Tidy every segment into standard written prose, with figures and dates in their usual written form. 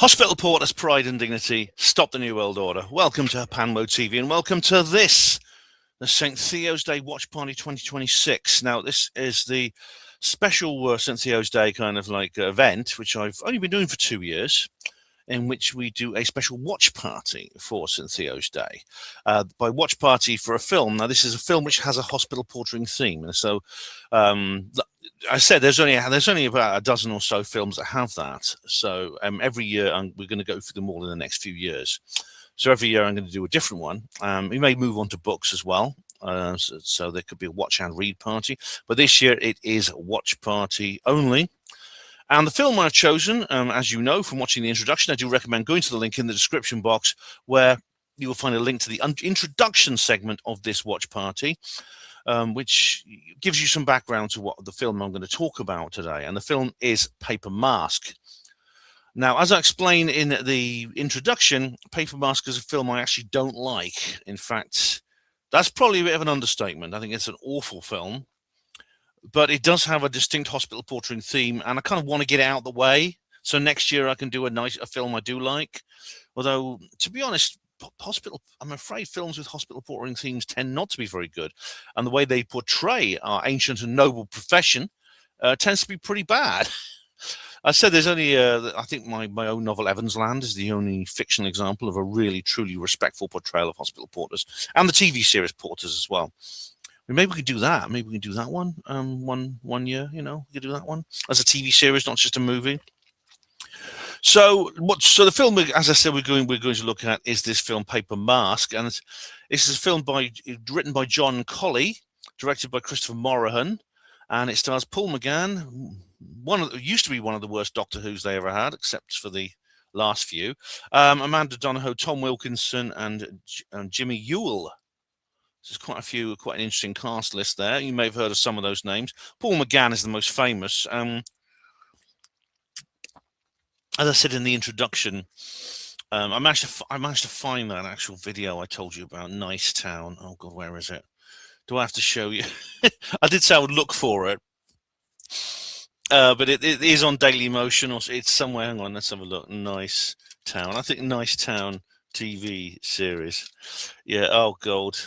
Hospital Porters, Pride and Dignity, Stop the New World Order. Welcome to Panmo TV and welcome to this, the St. Theo's Day Watch Party 2026. Now, this is the special St. Theo's Day kind of like event, which I've only been doing for 2 years, in which we do a special watch party for St. Theo's Day. By watch party for a film, now this is a film which has a hospital portering theme. And so I said there's only about a dozen or so films that have that. So every year we're going to go through them all in the next few years. So every year I'm going to do a different one. We may move on to books as well. So there could be a watch and read party. But this year it is watch party only. And the film I've chosen, as you know from watching the introduction, I do recommend going to the link in the description box where you will find a link to the introduction segment of this watch party, which gives you some background to what the film I'm going to talk about today. And the film is Paper Mask. Now, as I explained in the introduction, Paper Mask is a film I actually don't like. In fact, that's probably a bit of an understatement. I think it's an awful film. But it does have a distinct hospital portering theme, and I kind of want to get it out of the way. So next year I can do a film I do like. Although, to be honest, I'm afraid films with hospital portering themes tend not to be very good. And the way they portray our ancient and noble profession tends to be pretty bad. I said there's only, I think my own novel, Evan's Land, is the only fictional example of a really, truly respectful portrayal of hospital porters. And the TV series Porters as well. Maybe we could do that. Maybe we can do that one. One year, we could do that one as a TV series, not just a movie. So the film, as I said, we're going to look at is this film Paper Mask, and this is a film written by John Colley, directed by Christopher Morahan, and it stars Paul McGann, used to be one of the worst Doctor Who's they ever had, except for the last few. Amanda Donohoe, Tom Wilkinson, and Jimmy Ewell. There's quite an interesting cast list there. You may have heard of some of those names. Paul McGann is the most famous. As I said in the introduction, I managed to find that actual video I told you about, Nice Town. Oh God, where is it? Do I have to show you? I did say I would look for it, but it is on Daily Motion, or it's somewhere. Hang on, let's have a look. Nice Town. I think Nice Town TV series. Yeah, oh God.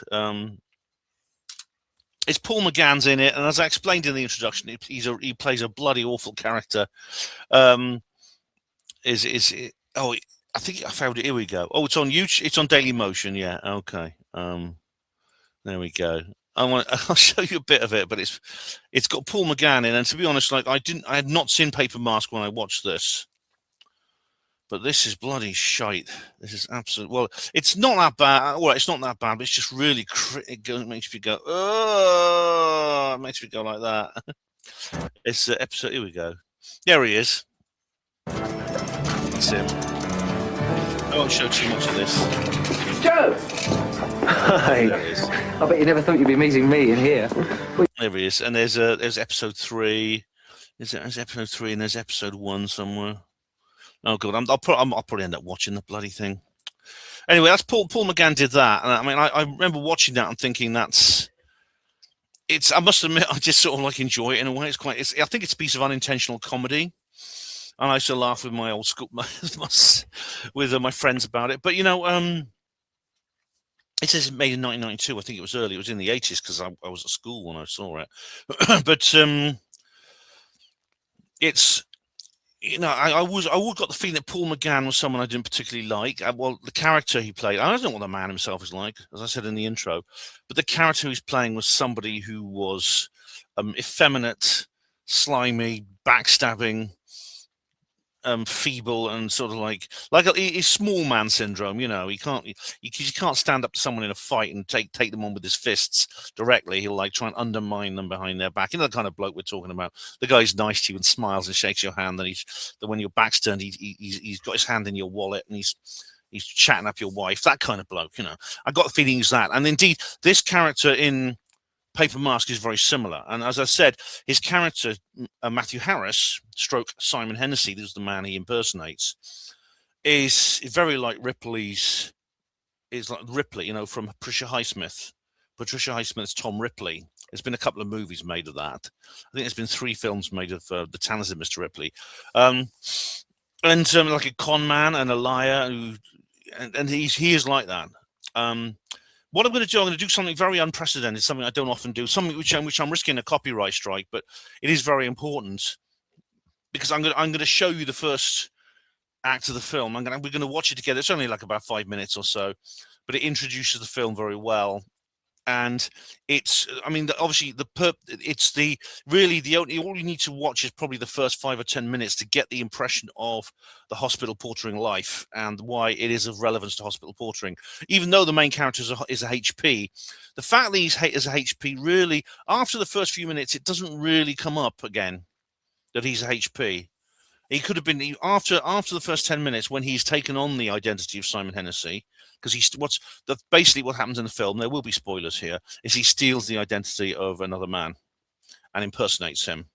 It's Paul McGann's in it, and as I explained in the introduction, he plays a bloody awful character. I think I found it. Here we go. Oh, it's on YouTube. It's on Daily Motion. Yeah. Okay. There we go. I'll show you a bit of it, but it's got Paul McGann in, and to be honest, like I had not seen Paper Mask when I watched this. But this is bloody shite. This is absolute. Well, it's not that bad. Well, it's not that bad, but it's just really it makes me go. Oh, it makes me go like that. It's episode. Here we go. There he is. That's him. I won't show too much of this. Joe. Hi. There he is. I bet you never thought you'd be meeting me in here. There he is. And there's episode 3. There's episode 3, and there's episode 1 somewhere. Oh God, I'll probably end up watching the bloody thing. Anyway, that's Paul McGann did that, and I mean, I remember watching that and thinking I must admit, I just sort of like enjoy it in a way. I think it's a piece of unintentional comedy, and I used to laugh with my old school with my friends about it. But it says made in 1992. I think it was early. It was in the 80s because I was at school when I saw it. But it's. I always got the feeling that Paul McGann was someone I didn't particularly like. Well, the character he played, I don't know what the man himself is like, as I said in the intro, but the character he's playing was somebody who was effeminate, slimy, backstabbing, feeble, and sort of like a small man syndrome. He can't stand up to someone in a fight and take them on with his fists directly. He'll like try and undermine them behind their back. The kind of bloke we're talking about. The guy's nice to you and smiles and shakes your hand. Then when your back's turned, he's got his hand in your wallet and he's chatting up your wife. That kind of bloke. I got the feeling he's that. And indeed, this character in Paper Mask is very similar, and as I said, his character Matthew Harris, stroke Simon Hennessy, this is the man he impersonates, is very like Ripley's. Is like Ripley, from Patricia Highsmith. Patricia Highsmith's Tom Ripley. There's been a couple of movies made of that. I think there's been 3 films made of The Tanners of Mr. Ripley. and like a con man and a liar, and he is like that. What I'm going to do, I'm going to do something very unprecedented, something I don't often do, something which I'm risking a copyright strike, but it is very important because I'm going to show you the first act of the film. We're going to watch it together. It's only like about 5 minutes or so, but it introduces the film very well. And it's, I mean, obviously it's really the only, all you need to watch is probably the first 5 or 10 minutes to get the impression of the hospital portering life and why it is of relevance to hospital portering. Even though the main character is a HP, the fact that he's as a HP really, after the first few minutes, it doesn't really come up again that he's a HP. He could have been after the first 10 minutes when he's taken on the identity of Simon Hennessy, because basically what happens in the film. There will be spoilers here. Is he steals the identity of another man and impersonates him.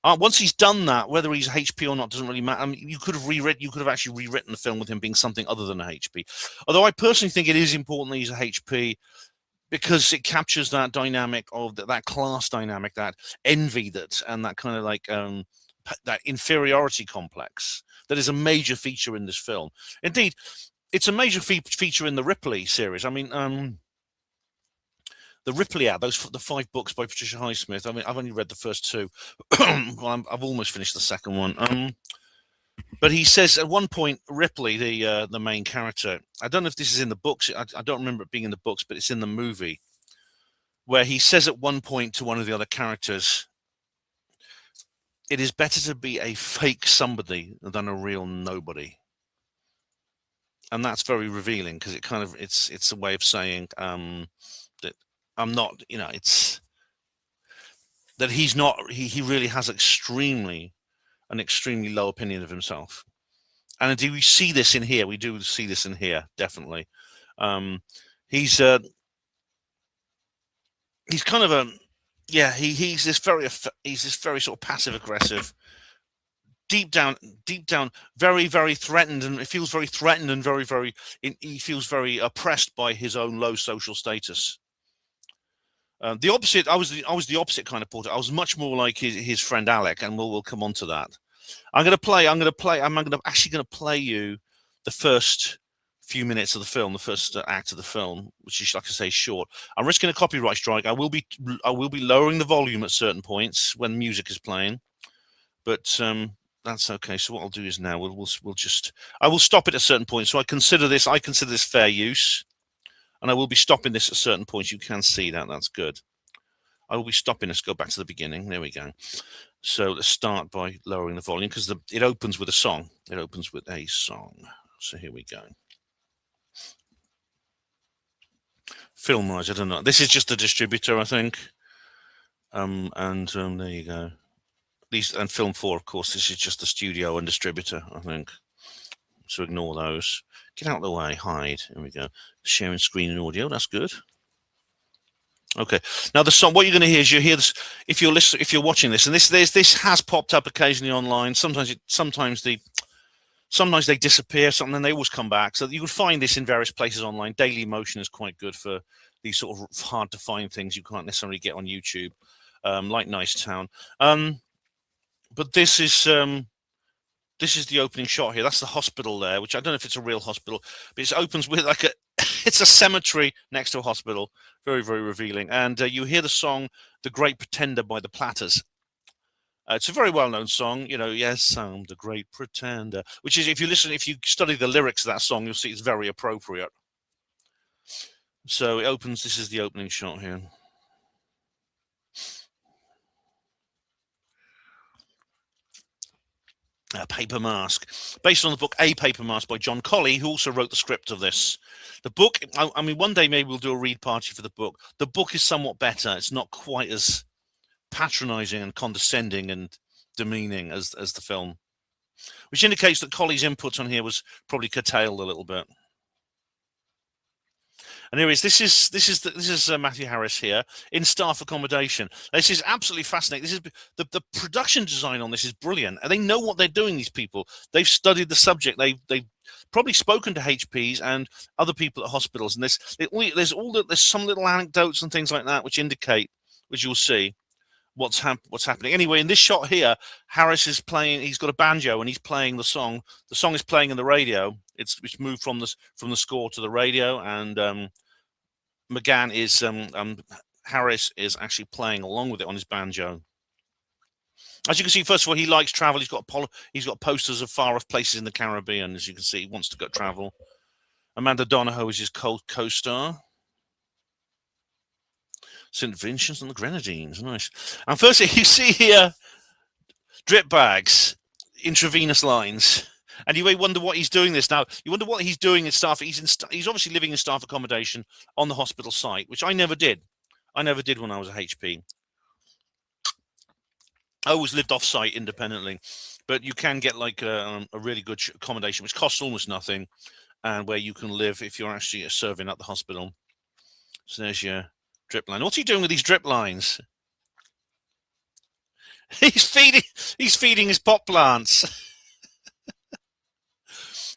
Once he's done that, whether he's a HP or not doesn't really matter. I mean, you could have actually rewritten the film with him being something other than a HP. Although I personally think it is important that he's a HP because it captures that dynamic of that class dynamic, that envy, and that kind of like that inferiority complex that is a major feature in this film. Indeed, it's a major feature in the Ripley series. I mean, the Ripley the 5 books by Patricia Highsmith. I mean, I've only read the first 2. Well, I've almost finished the second one. But he says at one point, Ripley, the main character, I don't know if this is in the books. I don't remember it being in the books, but it's in the movie, where he says at one point to one of the other characters, "It is better to be a fake somebody than a real nobody." And that's very revealing because it's a way of saying that I'm not, it's that he's not, he really has an extremely low opinion of himself. And indeed, we see this in here. We do see this in here, definitely. He's kind of he's this very sort of passive aggressive, deep down, very, very threatened, and it feels very threatened and he feels very oppressed by his own low social status. The opposite, I was the opposite kind of porter. I was much more like his friend Alec, and we'll come on to that. I'm actually going to play you the first few minutes of the film, the first act of the film, which is, like I say, short. I'm risking a copyright strike. I will be lowering the volume at certain points when music is playing, but that's okay. So what I'll do is now I will stop it at certain points. So I consider this fair use, and I will be stopping this at certain points. You can see that. That's good. I will be stopping this. Go back to the beginning. There we go. So let's start by lowering the volume because it opens with a song. It opens with a song. So here we go. Film-wise, I don't know. This is just a distributor, I think. There you go. And Film 4, of course, this is just the studio and distributor, I think. So ignore those. Get out of the way. Hide. Here we go. Sharing screen and audio. That's good. Okay. Now the song. What you're going to hear is this. If you're watching this, and this has popped up occasionally online. Sometimes they disappear. Something they always come back. So you can find this in various places online. Daily Motion is quite good for these sort of hard to find things you can't necessarily get on YouTube, like Nice Town. But this is the opening shot here. That's the hospital there, which I don't know if it's a real hospital, but it opens with it's a cemetery next to a hospital. Very, very revealing. And you hear the song "The Great Pretender" by the Platters. It's a very well-known song, yes, I'm the great pretender, which is, if you study the lyrics of that song, you'll see it's very appropriate. So it opens, this is the opening shot here. A Paper Mask, based on the book A Paper Mask by John Colley, who also wrote the script of this. The book, I mean, one day maybe we'll do a read party for the book. The book is somewhat better. It's not quite as patronizing and condescending and demeaning as the film, which indicates that Colley's input on here was probably curtailed a little bit. And here is this is Matthew Harris here in staff accommodation. This is absolutely fascinating. This is the production design on this is brilliant, and they know what they're doing. These people, they've studied the subject. They've probably spoken to HPs and other people at hospitals, and there's some little anecdotes and things like that which indicate, which you'll see, what's happening. Anyway, in this shot here, Harris is playing. He's got a banjo and he's playing the song. The song is playing in the radio. It's moved from the score to the radio, and McGann is Harris is actually playing along with it on his banjo. As you can see, first of all, he likes travel. He's got posters of far off places in the Caribbean. As you can see, he wants to go travel. Amanda Donahoe is his co-star. St. Vincent and the Grenadines, nice. And firstly, you see here drip bags, intravenous lines, and you may wonder what he's doing this now. You wonder what he's doing in staff. He's obviously living in staff accommodation on the hospital site, which I never did. I never did when I was a HP. I always lived off site independently, but you can get like a really good accommodation, which costs almost nothing, and where you can live if you're actually serving at the hospital. So there's your drip line. What's he doing with these drip lines? He's feeding his pot plants.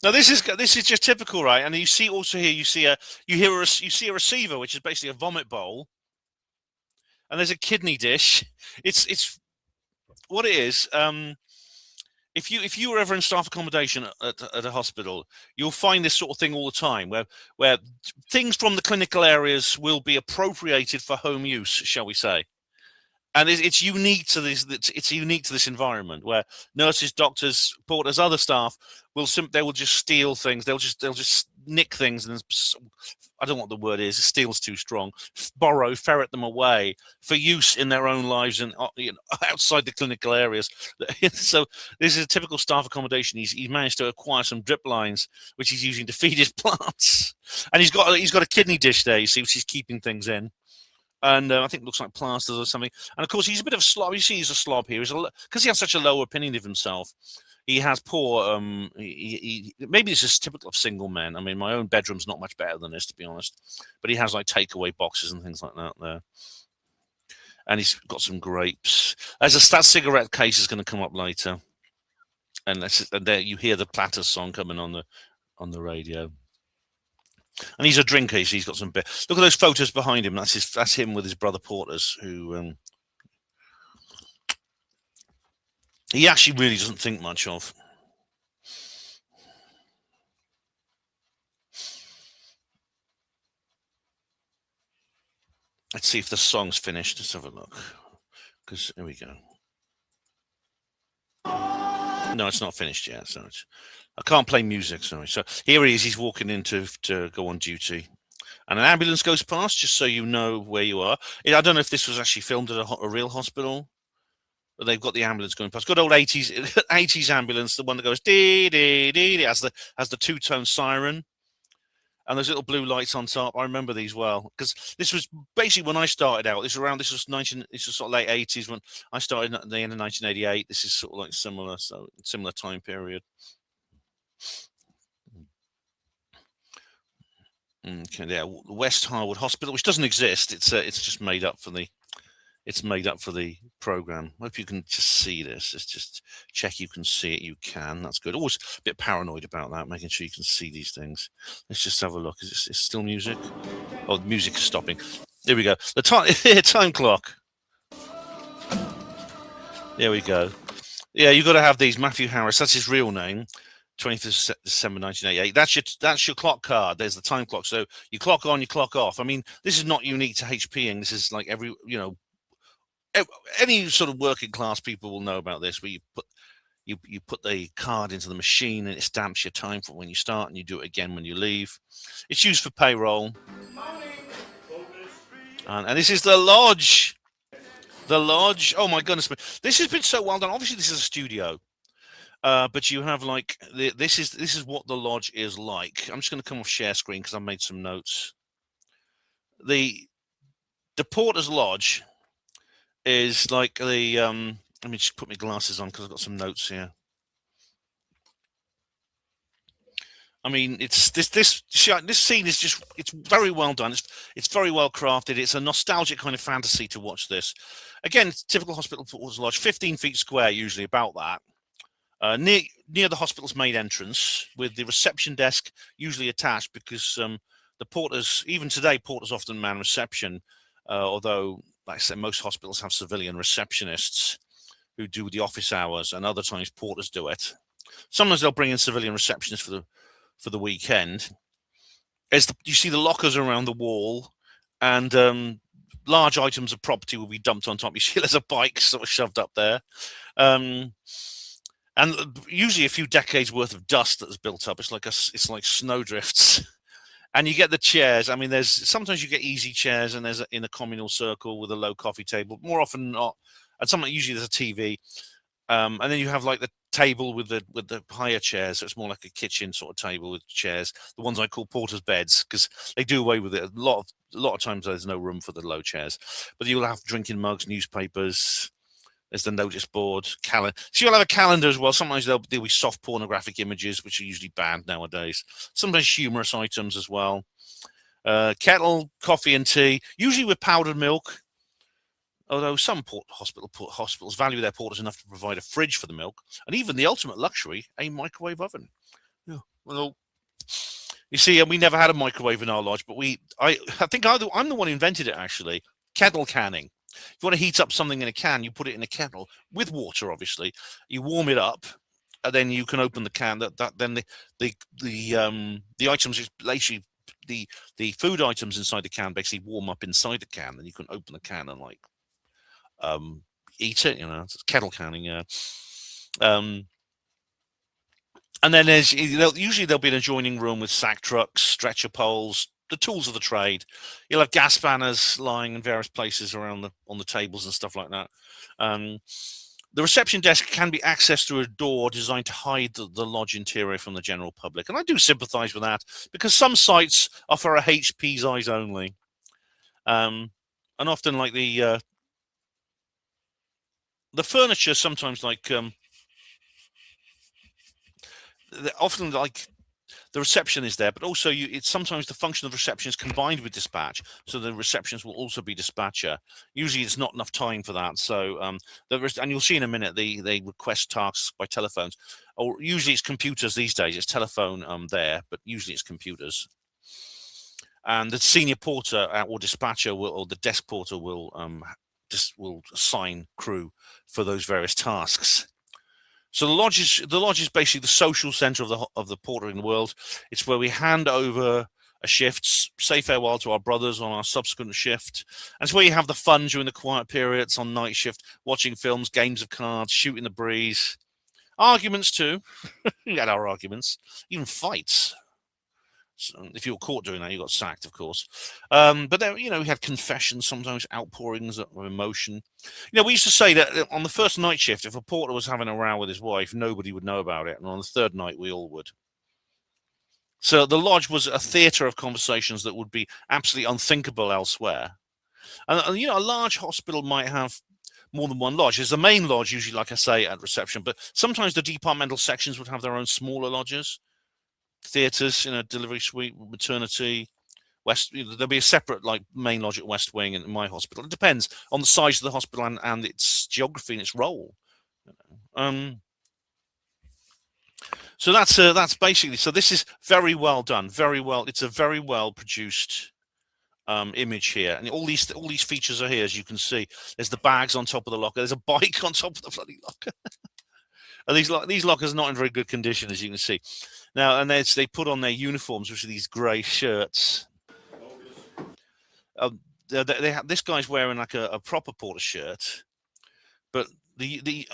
Now this is just typical, right? And you see also here you see a receiver, which is basically a vomit bowl, and there's a kidney dish. It's what it is. If you were ever in staff accommodation at a hospital, you'll find this sort of thing all the time, where things from the clinical areas will be appropriated for home use, shall we say? And it's unique to this. It's unique to this environment where nurses, doctors, porters, other staff they will just steal things. They'll just nick things, and I don't know what the word is. Steal's too strong. Borrow, ferret them away for use in their own lives and outside the clinical areas. So this is a typical staff accommodation. He's managed to acquire some drip lines, which he's using to feed his plants, and he's got a kidney dish there. You see, which he's keeping things in. And I think it looks like plasters or something. And of course, he's a bit of a slob. You see, he's a slob here. Because he has such a low opinion of himself. He has poor. Maybe this is typical of single men. I mean, my own bedroom's not much better than this, to be honest. But he has like takeaway boxes and things like that there. And he's got some grapes. That cigarette case is going to come up later. And there you hear the Platters song coming on the radio. And he's a drinker. He's got some beer. Look at those photos behind him. That's him with his brother Porters, who he actually really doesn't think much of. Let's see if the song's finished. Let's have a look. Because here we go. No, it's not finished yet. So I can't play music. Sorry. So here he is. He's walking in to go on duty. And an ambulance goes past, just so you know where you are. I don't know if this was actually filmed at a real hospital, but they've got the ambulance going past. Good old 80s ambulance, the one that goes dee dee dee dee, has the two-tone siren, and those little blue lights on top. I remember these well because this was basically when I started out. This was sort of late 80s when I started at the end of 1988. This is sort of like similar time period. Okay, yeah, West Harwood Hospital, which doesn't exist. It's just made up for the program. Hope you can just see this. Let's just check you can see it. You can. That's good. Always a bit paranoid about that, making sure you can see these things. Let's just have a look. Is it still music? Oh, the music is stopping. There we go. The time clock. There we go. Yeah, you've got to have these. Matthew Harris. That's his real name. 25th December 1988. That's your clock card. There's the time clock. So you clock on, you clock off. I mean, this is not unique to HPing. This is like any sort of working class people will know about this. Where you put the card into the machine and it stamps your time from when you start, and you do it again when you leave. It's used for payroll. And this is the lodge. The lodge. Oh my goodness! This has been so well done. Obviously, this is a studio. But you have like this is what the lodge is like. I'm just going to come off share screen because I made some notes. The Porter's Lodge is like the let me just put my glasses on because I've got some notes here. I mean, it's this scene is just, it's very well done. It's very well crafted. It's a nostalgic kind of fantasy to watch this. Again, it's typical hospital Porter's Lodge, 15 feet square, usually about that. Near the hospital's main entrance, with the reception desk usually attached, because the porters, even today, porters often man reception, although like I said, most hospitals have civilian receptionists who do the office hours, and other times porters do it. Sometimes they'll bring in civilian receptionists for the weekend. You see the lockers around the wall, and large items of property will be dumped on top. You see there's a bike sort of shoved up there. And usually a few decades worth of dust that's built up. It's like snowdrifts. And you get the chairs. I mean, sometimes you get easy chairs, and there's in a communal circle with a low coffee table. More often than not, and usually there's a TV. And then you have like the table with the higher chairs. So it's more like a kitchen sort of table with chairs. The ones I call porter's beds, because they do away with it. A lot of times there's no room for the low chairs. But you'll have drinking mugs, newspapers. There's the notice board, calendar. So you'll have a calendar as well. Sometimes there'll be soft pornographic images, which are usually banned nowadays. Sometimes humorous items as well. Kettle, coffee and tea, usually with powdered milk. Although some hospitals value their porters enough to provide a fridge for the milk, and even the ultimate luxury, a microwave oven. Yeah. Well, you see, we never had a microwave in our lodge, but I think I'm the one who invented it, actually. Kettle canning. If you want to heat up something in a can, you put it in a kettle with water, obviously. You warm it up, and then you can open the can. Then the items, basically the food items inside the can, basically warm up inside the can. Then you can open the can and eat it. It's kettle canning. Yeah. And then usually there'll be an adjoining room with sack trucks, stretcher poles, the tools of the trade. You'll have gas banners lying in various places around on the tables and stuff like that. The reception desk can be accessed through a door designed to hide the lodge interior from the general public. And I do sympathise with that, because some sites are for a HP's eyes only. And often like the furniture, sometimes often like the reception is there, but also it's sometimes the function of reception is combined with dispatch. So the receptionist will also be dispatcher. Usually it's not enough time for that. So and you'll see in a minute, they request tasks by telephones, or usually it's computers these days. It's telephone there, but usually it's computers. And the senior porter or dispatcher or the desk porter will assign crew for those various tasks. So the lodge is basically the social centre of the portering world. It's where we hand over a shift, say farewell to our brothers on our subsequent shift. And it's where you have the fun during the quiet periods on night shift, watching films, games of cards, shooting the breeze. Arguments too. We had our arguments, even fights. So if you were caught doing that, you got sacked, of course. But then, we had confessions, sometimes outpourings of emotion. We used to say that on the first night shift, if a porter was having a row with his wife, nobody would know about it. And on the third night, we all would. So the lodge was a theatre of conversations that would be absolutely unthinkable elsewhere. And a large hospital might have more than one lodge. There's the main lodge, usually, like I say, at reception. But sometimes the departmental sections would have their own smaller lodges. Theatres, delivery suite, maternity, there'll be a separate main lodge at West Wing and my hospital. It depends on the size of the hospital and its geography and its role. So that's basically. So this is very well done, very well. It's a very well produced image here, and all these features are here, as you can see. There's the bags on top of the locker. There's a bike on top of the bloody locker. And these lockers are not in very good condition, as you can see. Now, and they put on their uniforms, which are these grey shirts. This guy's wearing like a proper porter shirt, but the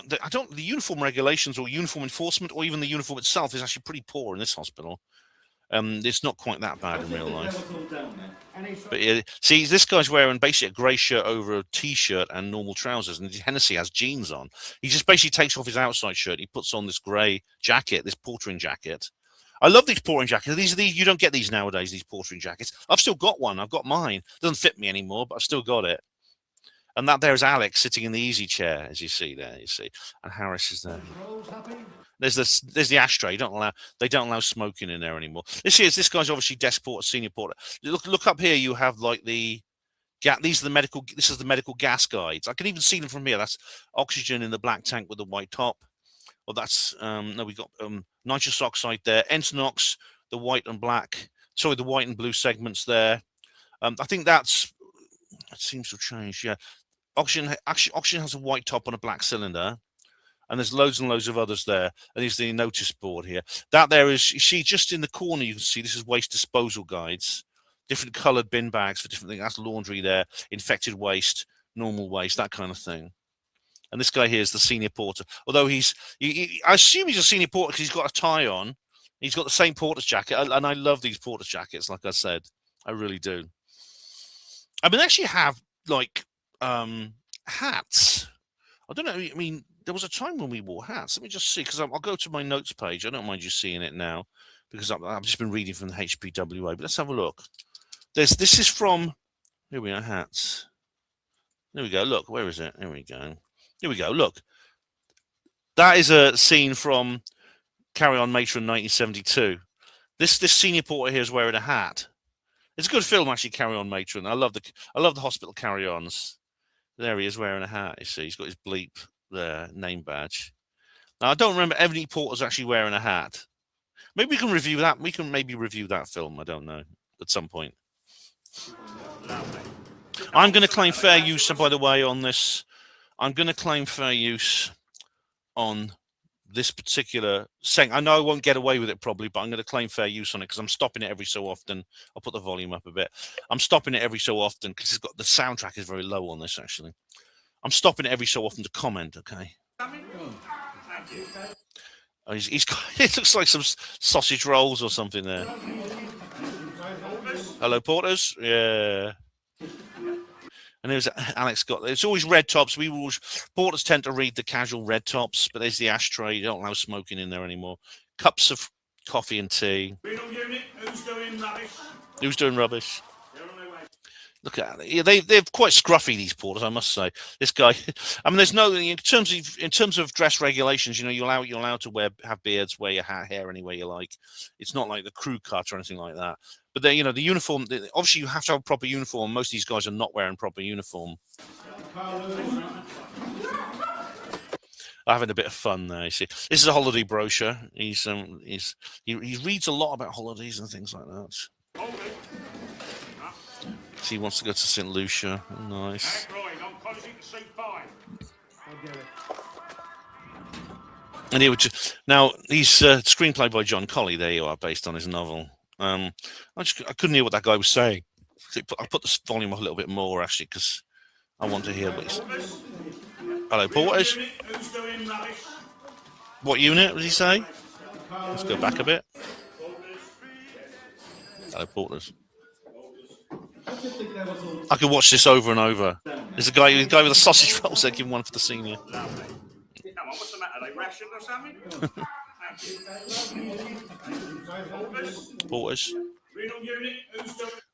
uniform regulations or uniform enforcement or even the uniform itself is actually pretty poor in this hospital. It's not quite that bad in real life. But see, this guy's wearing basically a grey shirt over a t-shirt and normal trousers, and Hennessy has jeans on. He just basically takes off his outside shirt. He puts on this grey jacket, this portering jacket. I love these portering jackets. These you don't get these nowadays, these portering jackets. I've still got one. I've got mine. It doesn't fit me anymore, but I've still got it. And that there is Alex sitting in the easy chair, as you see there. You see, and Harris is there. There's the ashtray. They don't allow smoking in there anymore. This guy's obviously desk porter, senior porter. Look up here. You have this is the medical gas guides. I can even see them from here. That's oxygen in the black tank with the white top. Well, that's we got nitrous oxide there. Entonox, the white and black. Sorry, the white and blue segments there. I think it seems to have changed. Yeah, Oxygen has a white top on a black cylinder, and there's loads and loads of others there. And here's the notice board here. That there is, you see, just in the corner, you can see this is waste disposal guides, different coloured bin bags for different things. That's laundry there, infected waste, normal waste, that kind of thing. And this guy here is the senior porter. Although I assume he's a senior porter because he's got a tie on. He's got the same porter's jacket, and I love these porter's jackets. Like I said, I really do. I mean, they actually have like hats. I don't know. I mean, there was a time when we wore hats. Let me just see, because I'll go to my notes page. I don't mind you seeing it now, because I've just been reading from the HPWA. But let's have a look. This is from. Here we are, hats. There we go. Look, where is it? Here we go. Here we go. Look, that is a scene from Carry On Matron 1972. This senior porter here is wearing a hat. It's a good film, actually. Carry On Matron. I love the hospital carry-ons. There he is wearing a hat. You see, he's got his bleep there, name badge. Now I don't remember any porters actually wearing a hat. Maybe we can review that. We can maybe review that film. I don't know, at some point. I'm going to claim fair use, by the way, on this. I'm going to claim fair use on this particular segment. I know I won't get away with it probably, but I'm going to claim fair use on it because I'm stopping it every so often. I'll put the volume up a bit. I'm stopping it every so often because it's got the soundtrack is very low on this, actually. I'm stopping it every so often to comment, okay? Oh, he's got, it looks like some sausage rolls or something there. Hello, porters. Yeah. And there's Alex got. It's always red tops. Porters tend to read the casual red tops, but there's the ashtray. You don't allow smoking in there anymore. Cups of coffee and tea. Unit, who's doing rubbish? Who's doing rubbish? Look at it. They're quite scruffy, these porters, I must say. This guy. I mean, there's no in terms of dress regulations. You know, you're allowed to have beards, wear your hair any way you like. It's not like the crew cut or anything like that. But the uniform. Obviously, you have to have a proper uniform. Most of these guys are not wearing proper uniform. Having a bit of fun there. You see, this is a holiday brochure. He reads a lot about holidays and things like that. So he wants to go to St. Lucia. Oh, nice. And he would now he's screenplay by John Colley. There you are, based on his novel. I couldn't hear what that guy was saying. I put the volume up a little bit more actually because I want to hear what he's. Hello, porters. What unit does he say? Let's go back a bit. Hello, porters. I could watch this over and over. There's a guy with a sausage roll. So give one for the senior. Come on, what's the matter? They rationed or something? Porters.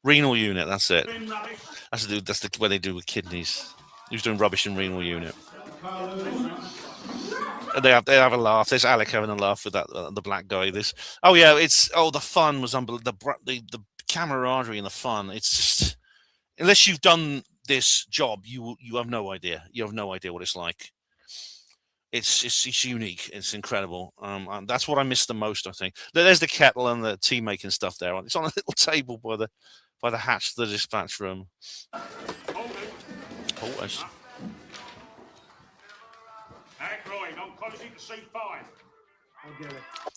Renal unit. That's it. That's the way they do with kidneys. Who's doing rubbish in renal unit? And they have a laugh. There's Alec having a laugh with that the black guy. The fun was unbelievable. The camaraderie and the fun. It's just unless you've done this job, you have no idea. You have no idea what it's like. It's unique. It's incredible. And that's what I miss the most. I think there's the kettle and the tea making stuff there. It's on a little table by the hatch to the dispatch room. Porters.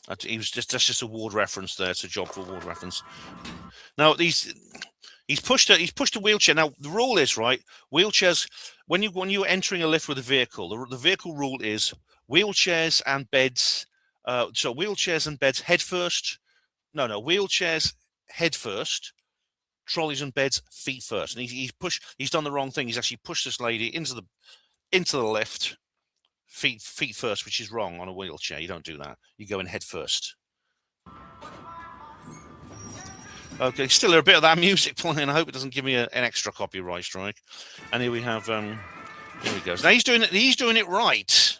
That's just a ward reference there. It's a job for ward reference. Now he's pushed a wheelchair. Now the rule is right. Wheelchairs when you're entering a lift with a vehicle, the vehicle rule is wheelchairs and beds. So wheelchairs and beds head first. No, wheelchairs head first. Trolleys and beds feet first. And he's done the wrong thing. He's actually pushed this lady into the lift. Feet first, which is wrong on a wheelchair. You don't do that. You go in head first. Okay, still a bit of that music playing. I hope it doesn't give me an extra copyright strike. And here we have. Here he goes. Now he's doing it right.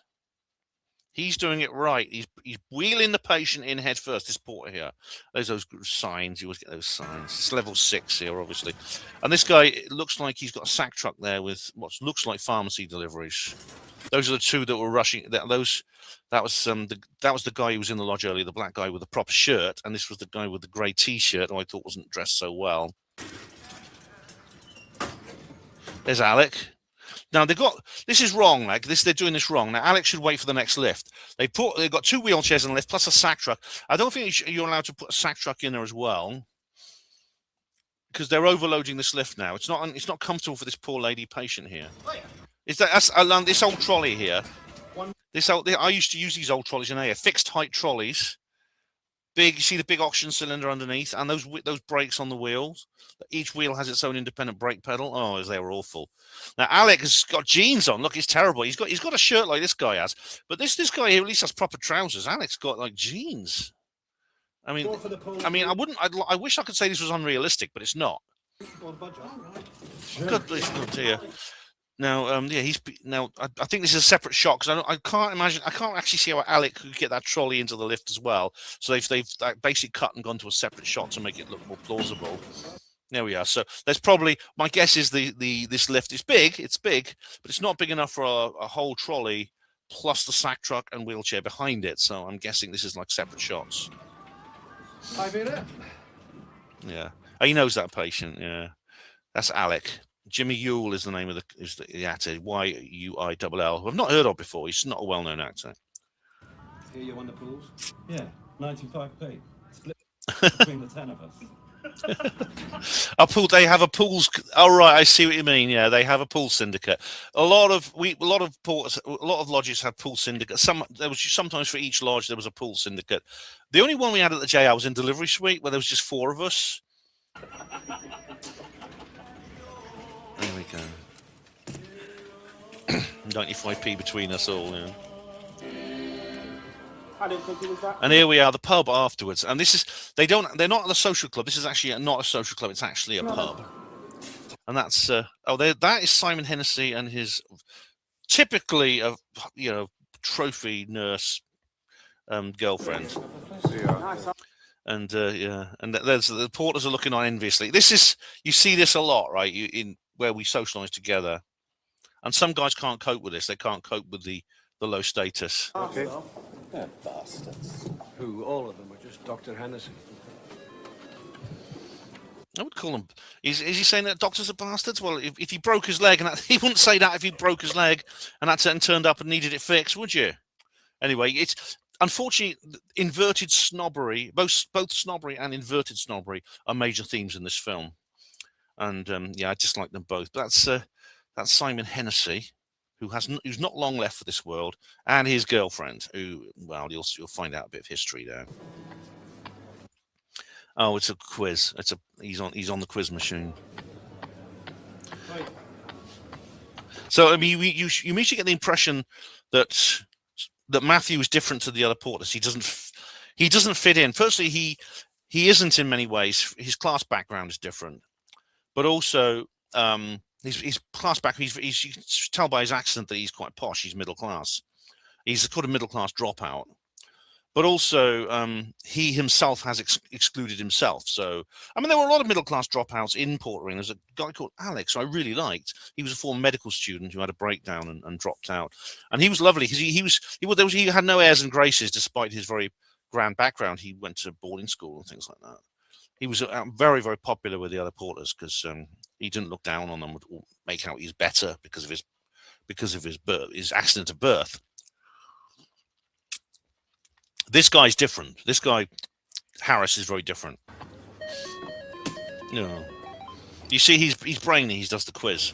He's doing it right. He's wheeling the patient in head first. This porter here. There's those signs. You always get those signs. It's level 6 here, obviously. And this guy, it looks like he's got a sack truck there with what looks like pharmacy deliveries. Those are the two that were rushing. That was the guy who was in the lodge earlier, the black guy with the proper shirt, and this was the guy with the grey T-shirt who I thought wasn't dressed so well. There's Alec. Now they've got this is wrong. Like this, they're doing this wrong. Now Alex should wait for the next lift. They've got 2 wheelchairs in the lift plus a sack truck. I don't think you're allowed to put a sack truck in there as well because they're overloading this lift now. It's not comfortable for this poor lady patient here. Is that's this old trolley here? I used to use these old trolleys in here, fixed height trolleys. Big, you see the big oxygen cylinder underneath, and those brakes on the wheels. Each wheel has its own independent brake pedal. Oh, they were awful. Now Alec has got jeans on. Look, he's terrible. He's got a shirt like this guy has, but this guy here at least has proper trousers. Alec's got like jeans. I mean, I wouldn't. I wish I could say this was unrealistic, but it's not. God bless you, dear. Now, yeah, I think this is a separate shot because I can't imagine. I can't actually see how Alec could get that trolley into the lift as well. So they've basically cut and gone to a separate shot to make it look more plausible. There we are. So there's probably, my guess is this lift is big. It's big, but it's not big enough for a whole trolley plus the sack truck and wheelchair behind it. So I'm guessing this is like separate shots. I feel it. Yeah, he knows that patient. Yeah, that's Alec. Jimmy Yule is the name of the actor. Yuill, who I've not heard of before. He's not a well-known actor. Here you won the pools? Yeah, 95p. Split between the 10 of us. They have a pools. Oh right, I see what you mean. Yeah, they have a pool syndicate. A lot of lodges have pool syndicates. Sometimes for each lodge there was a pool syndicate. The only one we had at the JR was in Delivery Suite, where there was just 4 of us. There we go. 95p between us all. Yeah. I didn't think it was that. And here we are, the pub afterwards. And this is they're not at the social club. This is actually not a social club. It's actually a pub. And that's that is Simon Hennessy and his typically trophy nurse girlfriend. And there's the porters are looking on enviously. You see this a lot, right? In where we socialise together, and some guys can't cope with this. They can't cope with the low status. Okay. They're bastards. Who? All of them are just Dr. Hennessy. I would call him. Is he saying that doctors are bastards? Well, if he broke his leg, and he wouldn't say that if he broke his leg and turned up and needed it fixed, would you? Anyway, it's unfortunately inverted snobbery. Both snobbery and inverted snobbery are major themes in this film, and I dislike them both. But that's Simon Hennessy, who's not long left for this world, and his girlfriend, who, well, you'll find out a bit of history there. Oh, it's a quiz. He's on the quiz machine. Right. So I mean, you immediately get the impression that Matthew is different to the other porters. He doesn't fit in. Firstly, he isn't in many ways. His class background is different, but also his class background. You can tell by his accent that he's quite posh. He's middle class. He's called a middle class dropout. But also, he himself has excluded himself. So, I mean, there were a lot of middle-class dropouts in portering. There's a guy called Alex who I really liked. He was a former medical student who had a breakdown and dropped out. And he was lovely because he had no airs and graces despite his very grand background. He went to boarding school and things like that. He was very, very popular with the other porters because he didn't look down on them or make out he's better because of his accident of birth. This guy's different. This guy, Harris, is very different. You see, he's brainy. He does the quiz,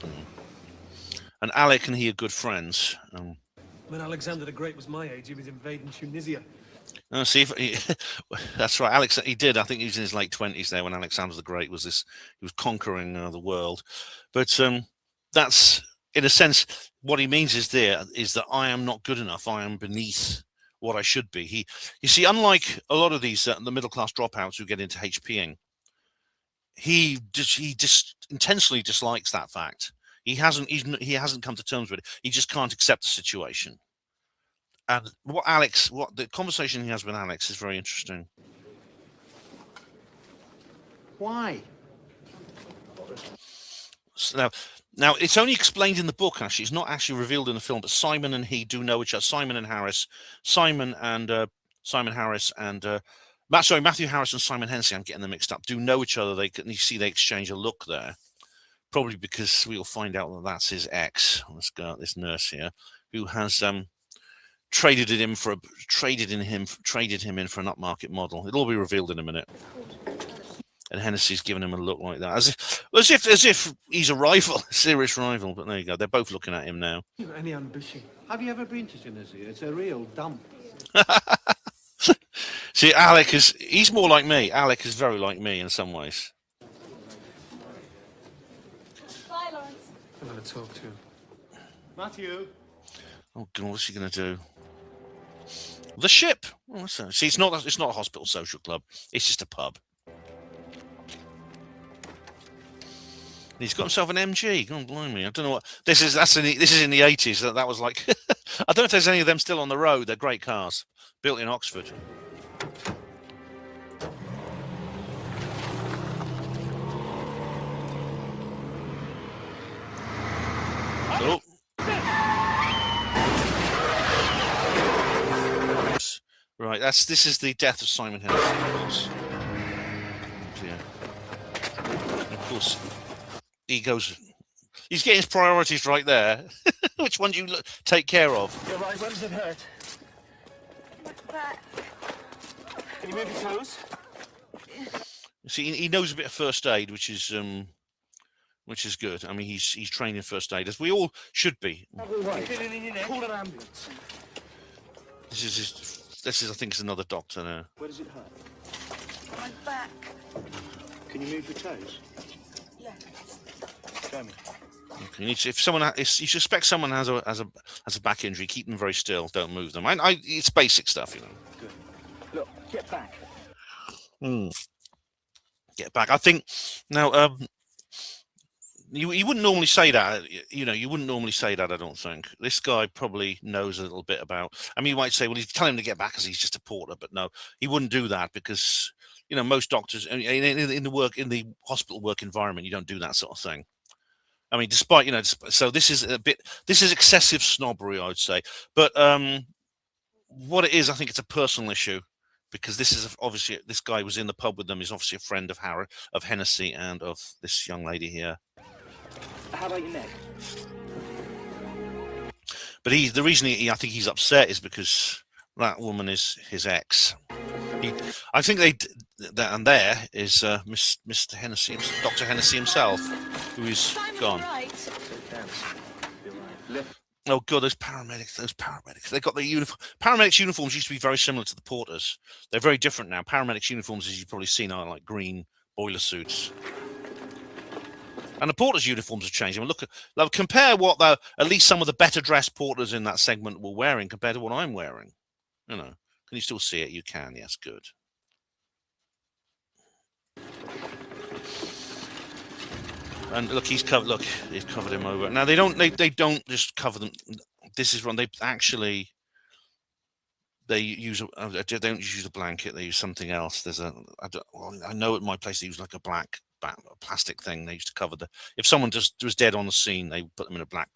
and Alec and he are good friends. When Alexander the Great was my age, he was invading Tunisia. That's right. Alex, he did. I think he was in his late 20s there when Alexander the Great was this. He was conquering the world, but that's in a sense what he means is that I am not good enough. I am beneath what I should be. You see, unlike a lot of these the middle class dropouts who get into HPing, he just intensely dislikes that fact. He hasn't come to terms with it. He just can't accept the situation. And what the conversation he has with Alex is very interesting. Why? So now it's only explained in the book. Actually, it's not actually revealed in the film. But Simon and he do know each other. Matthew Harris and Simon Hennessy. I'm getting them mixed up. Do know each other. You see they exchange a look there. probably because we will find out that that's his ex, this girl, this nurse here, who has traded him in for an upmarket model. It'll all be revealed in a minute. And Hennessy's given him a look like that, as if he's a rival, a serious rival. But there you go. They're both looking at him now. Any ambition? Have you ever been to Tennessee? It's a real dump. See, he's more like me. Alec is very like me in some ways. Bye, Lawrence. I'm going to talk to him. Matthew. Oh God, what's he going to do? The ship. Oh, see, it's not a hospital social club. It's just a pub. He's got himself an MG. God blimey! I don't know what this is. This is in the 80s. That was like. I don't know if there's any of them still on the road. They're great cars, built in Oxford. Oh. Right. This is the death of Simon Hennessy, of course. Yeah. Of course. He's getting his priorities right there. Which one do you take care of? You're right, where does it hurt? My back. Can you move your toes? See, he knows a bit of first aid, which is good. I mean, he's trained in first aid, as we all should be. Right. Call an ambulance. This is I think, is another doctor now. Where does it hurt? My back. Can you move your toes? Yeah. Show me. Okay, if you suspect someone has a back injury, keep them very still. Don't move them. It's basic stuff, you know. Good. Look, get back. Get back. I think now. You wouldn't normally say that, you know. You wouldn't normally say that. I don't think this guy probably knows a little bit about. I mean, you might say, well, he's telling him to get back because he's just a porter, but no, he wouldn't do that because you know most doctors in the hospital work environment, you don't do that sort of thing. I mean, despite so this is excessive snobbery, I'd say. But what it is, I think it's a personal issue. Because this is obviously this guy was in the pub with them. He's obviously a friend of Hennessy and of this young lady here. How about your neck? But the reason I think he's upset is because that woman is his ex. I think there is Mr. Hennessy, Dr. Hennessy himself, who is Simon, gone. right. Oh God, those paramedics! They got the uniform. Paramedics' uniforms used to be very similar to the porters. They're very different now. Paramedics' uniforms, as you've probably seen, are like green boiler suits. And the porters' uniforms have changed. I mean, compare what at least some of the better dressed porters in that segment were wearing compared to what I'm wearing. You know, can you still see it? You can. Yes, good. And look, he's covered. Look, he's covered him over. Now they don't just cover them. This is wrong. They use they don't use a blanket. They use something else. I know at my place they use like a plastic thing. They used to cover if someone just was dead on the scene, they put them in a black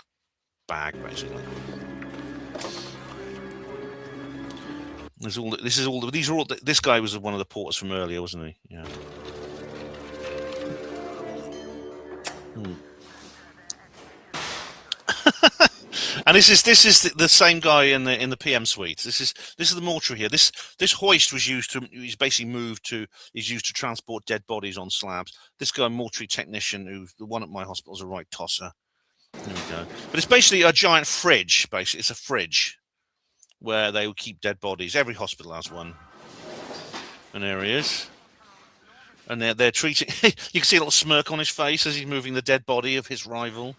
bag basically. This guy was one of the porters from earlier, wasn't he? Yeah. And this is the same guy in the PM suite. This is the mortuary here. This hoist was used to transport dead bodies on slabs. This guy, mortuary technician, who's the one at my hospital, is a right tosser. There we go. But it's basically a giant fridge. Basically, it's a fridge where they would keep dead bodies. Every hospital has one. And there he is. And they're treating. You can see a little smirk on his face as he's moving the dead body of his rival,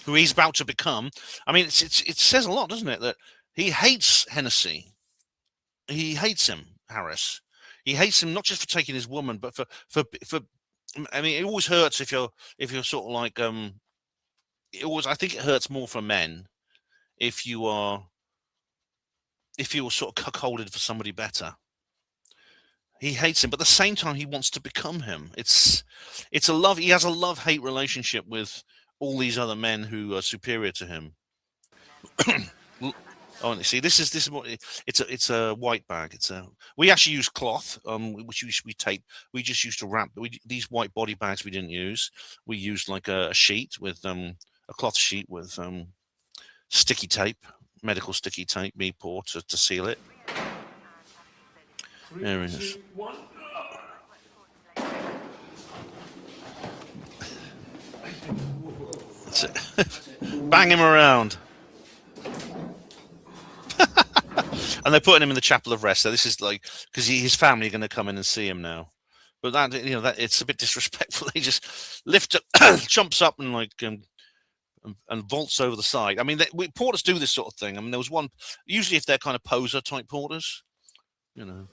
who he's about to become. I mean, it says a lot, doesn't it? That he hates Hennessy. He hates him, Harris. He hates him not just for taking his woman, but for. I mean, it always hurts if you're sort of like I think it hurts more for men if you were sort of cuckolded for somebody better. He hates him, but at the same time, he wants to become him. It's a love. He has a love-hate relationship with all these other men who are superior to him. Oh, and see, this is what it's a white bag. We actually use cloth, which we tape. We just used to wrap. These white body bags we didn't use. We used like a sheet with a cloth sheet with sticky tape, medical sticky tape, pour to seal it. There it is. 3, 2, 1. That's it. Bang him around. And they're putting him in the chapel of rest. So this is like because his family are going to come in and see him now. But that that it's a bit disrespectful. He just lifts up, jumps up, and like and vaults over the side. I mean, porters do this sort of thing. I mean, there was one usually if they're kind of poser type porters, And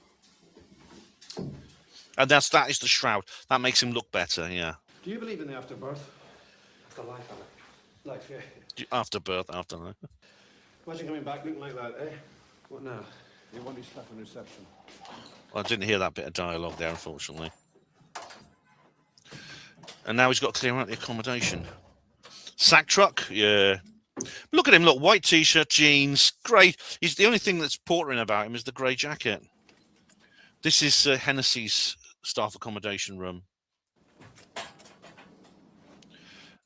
that is the shroud. That makes him look better. Yeah. Do you believe in the afterbirth? Afterlife, life, yeah. Afterbirth, afterlife. Imagine coming back looking like that, eh? What now? You want his stuff in reception. Well, I didn't hear that bit of dialogue there, unfortunately. And now he's got to clear out the accommodation. Sack truck, yeah. Look at him, look, white t-shirt, jeans, grey. He's the only thing that's portering about him is the grey jacket. This is Hennessy's staff accommodation room.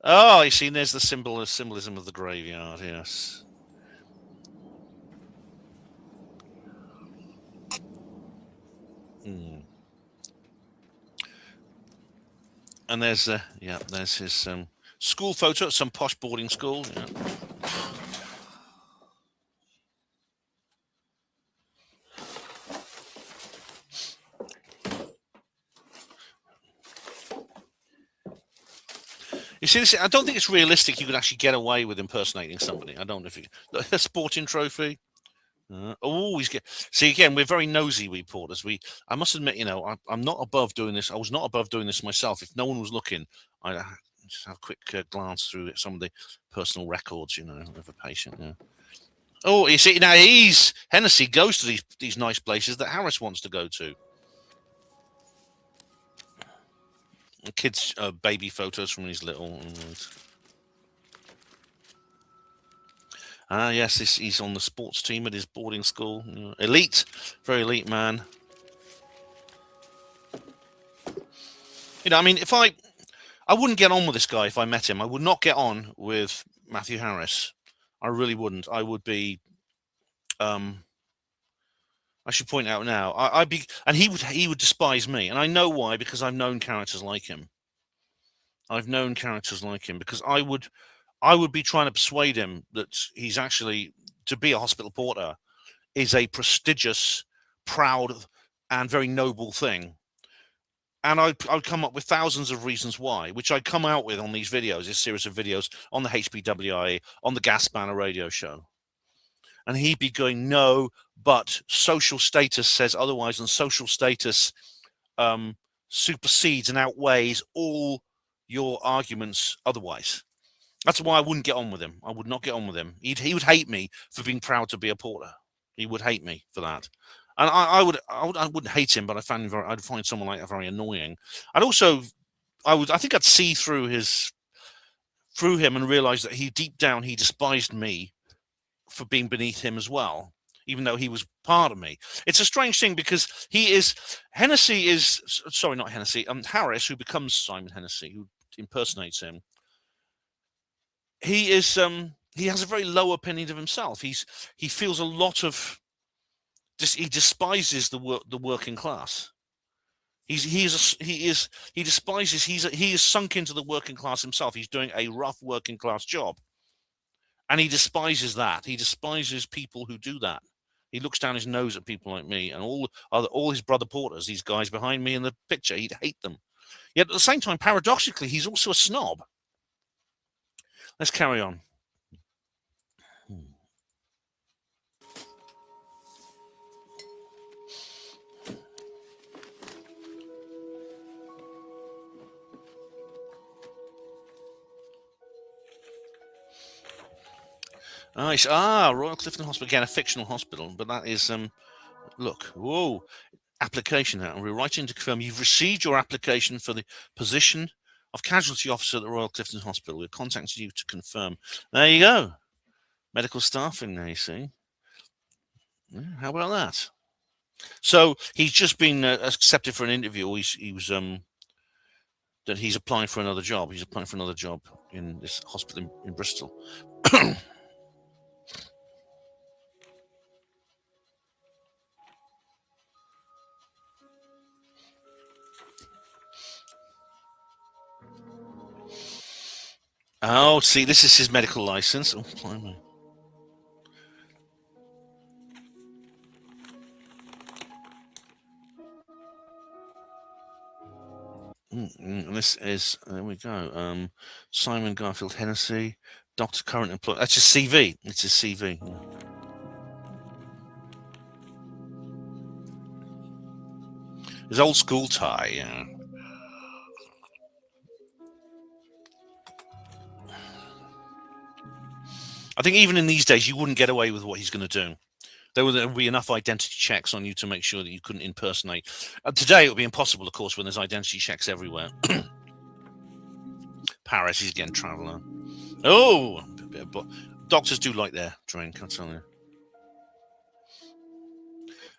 Oh, you see, there's the symbolism of the graveyard, yes. And there's his school photo at some posh boarding school. Yeah. You see, I don't think it's realistic you could actually get away with impersonating somebody. I don't know if you... A sporting trophy. See, again, we're very nosy, we porters. I must admit, I'm not above doing this. I was not above doing this myself. If no one was looking, I'd just have a quick glance through some of the personal records, of a patient. Yeah. Oh, you see, now Hennessy goes to these nice places that Harris wants to go to. The kids' baby photos from his little. Yes, he's on the sports team at his boarding school. Elite, very elite man. I mean, if I wouldn't get on with this guy if I met him. I would not get on with Matthew Harris. I really wouldn't. I would be. I should point out now. I'd be, and he would despise me, and I know why, because I've known characters like him. I've known characters like him because I would be trying to persuade him that he's actually, to be a hospital porter is a prestigious, proud, and very noble thing. And I'd come up with thousands of reasons why, which I come out with on these videos, this series of videos on the HPWIA, on the Gas Banner radio show. And he'd be going, no, but social status says otherwise, and social status supersedes and outweighs all your arguments otherwise. That's why I wouldn't get on with him. I would not get on with him. He would hate me for being proud to be a porter. He would hate me for that. And I wouldn't hate him, but I'd find someone like that very annoying. I think I'd see through him and realize that deep down he despised me for being beneath him as well, even though he was part of me. It's a strange thing because Harris, who becomes Simon Hennessy, who impersonates him. He has a very low opinion of himself. He feels a lot of he despises the working class. He is sunk into the working class himself. He's doing a rough working class job, and he despises that. He despises people who do that. He looks down his nose at people like me and all his brother porters. These guys behind me in the picture, he'd hate them. Yet at the same time, paradoxically, he's also a snob. Let's carry on. Royal Clifton Hospital, again, a fictional hospital, but that is, look, whoa, application now. We're writing to confirm you've received your application for the position of casualty officer at the Royal Clifton Hospital. We're contacting you to confirm. There you go. Medical staffing there, you see. Yeah, how about that? So he's just been accepted for an interview. He was that he's applying for another job. He's applying for another job in this hospital in Bristol. Oh, see, this is his medical license. Oh, blimey. And this is, there we go. Simon Garfield Hennessy, Doctor Current Employee. That's his CV. It's his CV. Yeah. His old school tie, yeah. I think even in these days, you wouldn't get away with what he's going to do. There would be enough identity checks on you to make sure that you couldn't impersonate. Today, it would be impossible, of course, when there's identity checks everywhere. Paris, he's getting traveller. Oh, but doctors do like their drink, I'm telling you.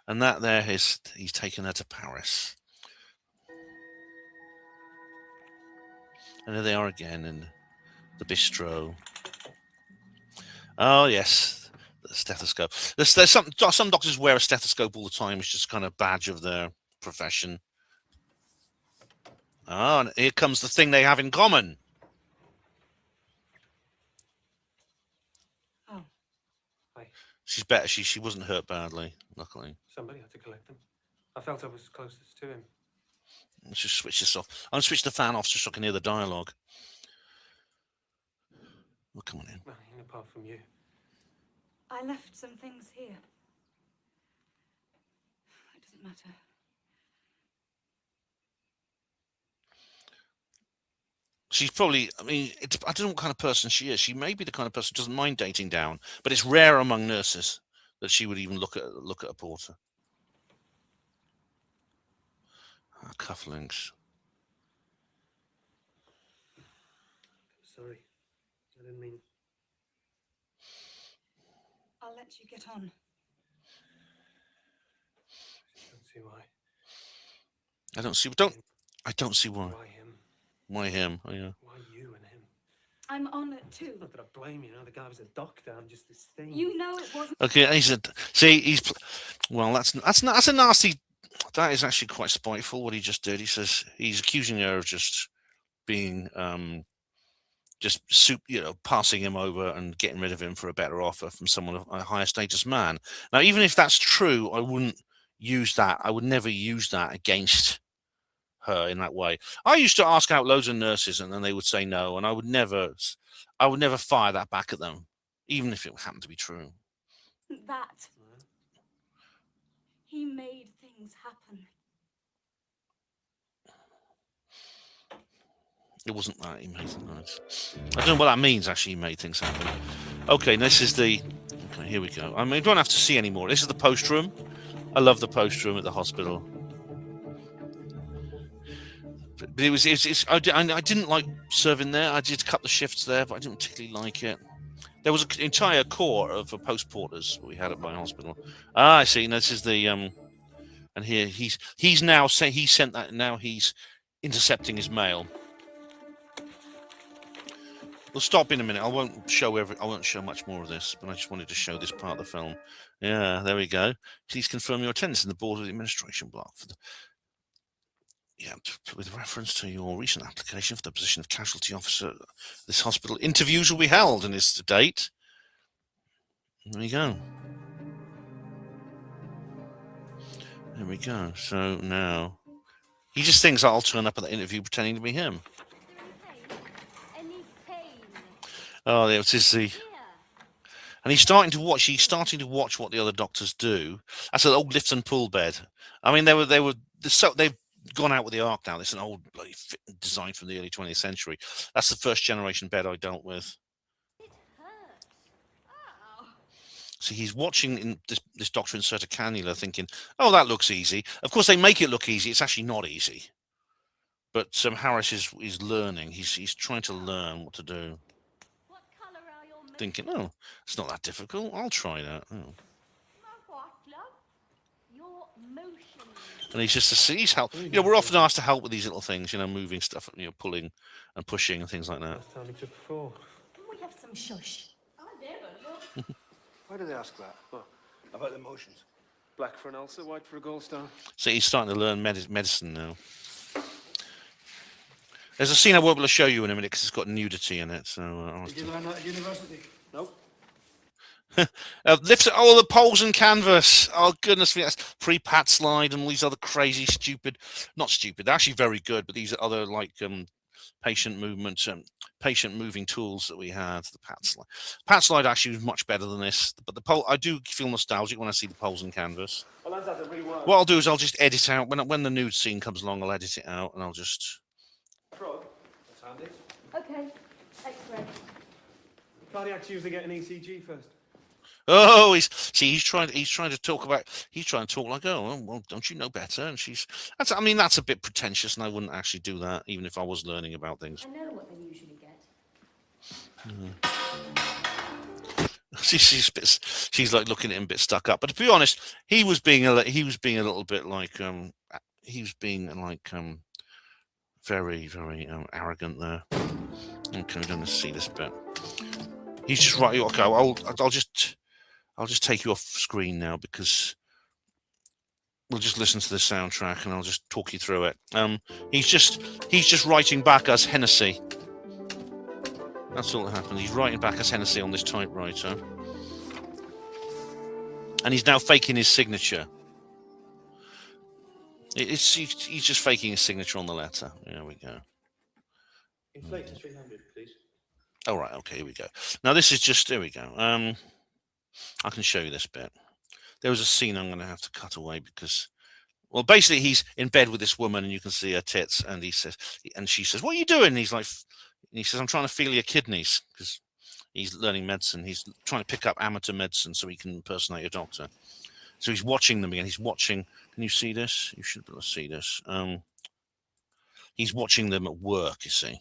And that there is, he's taken her to Paris. And there they are again in the bistro. Oh, yes, the stethoscope. There's some doctors wear a stethoscope all the time. It's just kind of badge of their profession. Oh, and here comes the thing they have in common. Oh. Hi. She's better. She wasn't hurt badly, luckily. Somebody had to collect them. I felt I was closest to him. Let's just switch this off. I'm going to switch the fan off just so I can hear the dialogue. Well, come on in. Well, apart from you. I left some things here. It doesn't matter. She's probably, I mean, I don't know what kind of person she is. She may be the kind of person who doesn't mind dating down, but it's rare among nurses that she would even look at a porter. Cufflinks. Sorry. I didn't mean... I'll let you get on. I don't see why. I don't see why. Why him? Why him? Oh, yeah. Why you and him? I'm on it too. Not that I blame you, the guy was a doctor. I'm just this thing. You know it wasn't. Okay, well, that's a nasty. That is actually quite spiteful what he just did. He says he's accusing her of just being passing him over and getting rid of him for a better offer from someone, a higher status man. Now, even if that's true, I wouldn't use that. I would never use that against her in that way. I used to ask out loads of nurses and then they would say no, and I would never fire that back at them, even if it happened to be true. That. He made things happen. It wasn't that he made things. I don't know what that means. Actually, he made things happen. Okay, this is the. Okay, here we go. I mean, we don't have to see anymore. This is the post room. I love the post room at the hospital. But it was. I didn't like serving there. I did cut the shifts there, but I didn't particularly like it. There was an entire corps of post porters we had at my hospital. Ah, I see. This is the and here he's now saying he sent that. Now he's intercepting his mail. We'll stop in a minute. I won't show much more of this, but I just wanted to show this part of the film. Yeah, there we go. Please confirm your attendance in the board of the administration block for the. Yeah, with reference to your recent application for the position of casualty officer, this hospital interviews will be held in this date. There we go. There we go. So now he just thinks I'll turn up at the interview pretending to be him. Oh, it is the. And he's starting to watch what the other doctors do. That's an old lift and pull bed. I mean, they've gone out with the arc now. This is an old design from the early 20th century. That's the first generation bed I dealt with. It hurts. Oh. So he's watching this doctor insert a cannula, thinking, "Oh, that looks easy." Of course, they make it look easy. It's actually not easy. But Harris is learning. He's trying to learn what to do. What colour are your makeup? Thinking, "Oh, it's not that difficult. I'll try that." Oh. My watch. motion. And he's just he's help. You know, we're often asked to help with these little things. You know, moving stuff, you know, pulling and pushing and things like that. Last time he took 4. Can we have some shush? I never look. Why do they ask that? What? About the motions. Black for an ulcer, white for a gallstone. So he's starting to learn medicine now. There's a scene I won't be able to show you in a minute because it's got nudity in it. So I'll Did you learn that at university? Nope. lift the poles and canvas. Oh goodness me, that's pre-pat slide and all these other crazy, stupid, not stupid. They're actually very good, but these are other like patient movement, patient moving tools that we had. The pat slide actually was much better than this. But the pole, I do feel nostalgic when I see the poles and canvas. Well, that's how it really works. What I'll do is I'll just edit out when the nude scene comes along. I'll edit it out and I'll just. Frog. That's handy. Okay. X-ray. Cardiacs usually get an ECG first. Oh, he's trying to talk like, oh well, don't you know better? And that's a bit pretentious, and I wouldn't actually do that even if I was learning about things. I know what they usually get. She's like looking at him a bit stuck up. But to be honest, he was being a little bit like very very arrogant there. Okay, we're going to see this bit. He's just right. Okay, I'll just take you off screen now because we'll just listen to the soundtrack and I'll just talk you through it. He's just writing back as Hennessy. That's all that happened. He's writing back as Hennessy on this typewriter, and he's now faking his signature. He's just faking his signature on the letter. There we go. Inflate to 300, please. All right. Okay. Here we go. Now this is just. There we go. I can show you this bit. There was a scene I'm going to have to cut away because, well, basically he's in bed with this woman and you can see her tits, and she says, "What are you doing?" And he says, "I'm trying to feel your kidneys," because he's learning medicine. He's trying to pick up amateur medicine so he can impersonate a doctor. So he's watching them again. He's watching. Can you see this? You should be able to see this. He's watching them at work. You see,